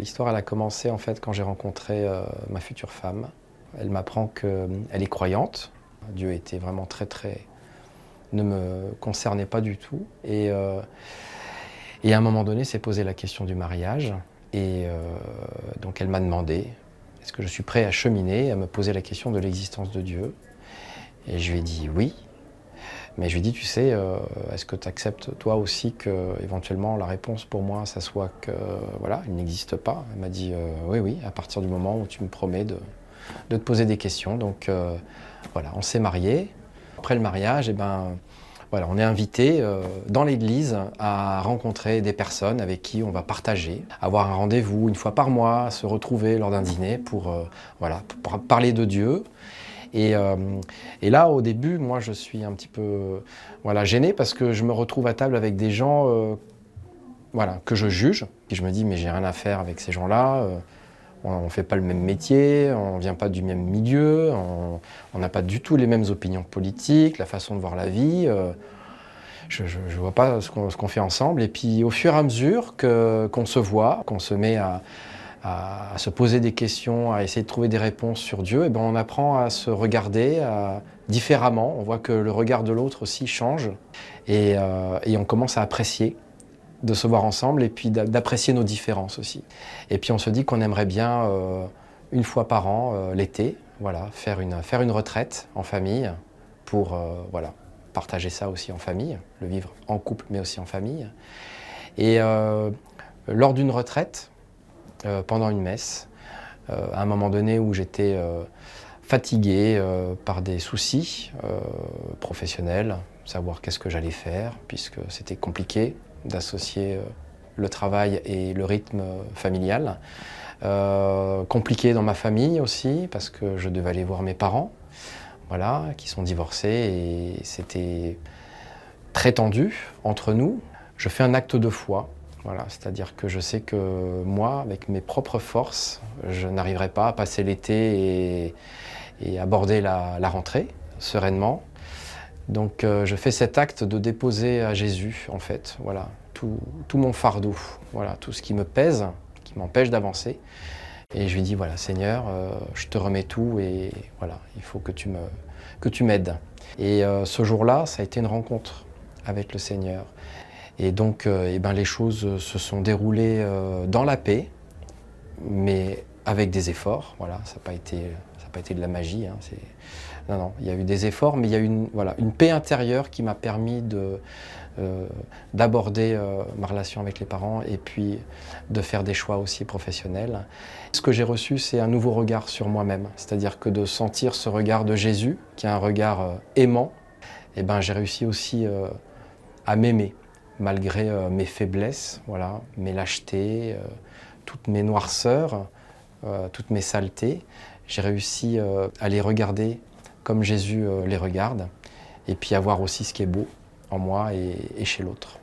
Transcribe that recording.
L'histoire, elle a commencé en fait quand j'ai rencontré ma future femme. Elle m'apprend qu'elle est croyante. Dieu était vraiment ne me concernait pas du tout. Et à un moment donné, s'est posé la question du mariage. Donc elle m'a demandé, est-ce que je suis prêt à cheminer, à me poser la question de l'existence de Dieu? Et je lui ai dit oui. Mais je lui ai dit, tu sais, est-ce que tu acceptes toi aussi que éventuellement la réponse pour moi, ça soit que voilà, il n'existe pas? Elle m'a dit oui, oui, à partir du moment où tu me promets de te poser des questions. Donc voilà, on s'est mariés. Après le mariage, voilà, on est invité dans l'église à rencontrer des personnes avec qui on va partager, avoir un rendez-vous une fois par mois, se retrouver lors d'un dîner pour, voilà, pour parler de Dieu. Et là, au début, moi, je suis un petit peu voilà, gêné parce que je me retrouve à table avec des gens voilà, que je juge. Et je me dis, mais j'ai rien à faire avec ces gens-là. On ne fait pas le même métier, on ne vient pas du même milieu, on n'a pas du tout les mêmes opinions politiques, la façon de voir la vie. Je ne vois pas ce qu'on fait ensemble. Et puis, au fur et à mesure qu'on se voit, qu'on se met à se poser des questions, à essayer de trouver des réponses sur Dieu, et on apprend à se regarder différemment. On voit que le regard de l'autre aussi change et on commence à apprécier de se voir ensemble et puis d'apprécier nos différences aussi. Et puis on se dit qu'on aimerait bien une fois par an, l'été, voilà, faire une retraite en famille pour voilà, partager ça aussi en famille, le vivre en couple mais aussi en famille. Et lors d'une retraite, pendant une messe, à un moment donné où j'étais fatigué par des soucis professionnels, savoir qu'est-ce que j'allais faire, puisque c'était compliqué d'associer le travail et le rythme familial. Compliqué dans ma famille aussi, parce que je devais aller voir mes parents, voilà, qui sont divorcés, et c'était très tendu entre nous. Je fais un acte de foi. Voilà, c'est-à-dire que je sais que moi, avec mes propres forces, je n'arriverai pas à passer l'été et aborder la rentrée sereinement. Donc je fais cet acte de déposer à Jésus, en fait, voilà, tout mon fardeau, voilà, tout ce qui me pèse, qui m'empêche d'avancer. Et je lui dis, voilà, Seigneur, je te remets tout et voilà, il faut que tu m'aides. Et ce jour-là, ça a été une rencontre avec le Seigneur. Et donc, les choses se sont déroulées dans la paix, mais avec des efforts. Voilà, ça n'a pas été de la magie. Hein, non, il y a eu des efforts, mais il y a eu une paix intérieure qui m'a permis d'aborder ma relation avec les parents et puis de faire des choix aussi professionnels. Ce que j'ai reçu, c'est un nouveau regard sur moi-même, c'est-à-dire que de sentir ce regard de Jésus, qui est un regard aimant, j'ai réussi aussi à m'aimer. Malgré mes faiblesses, voilà, mes lâchetés, toutes mes noirceurs, toutes mes saletés, j'ai réussi à les regarder comme Jésus les regarde, et puis à voir aussi ce qui est beau en moi et chez l'autre.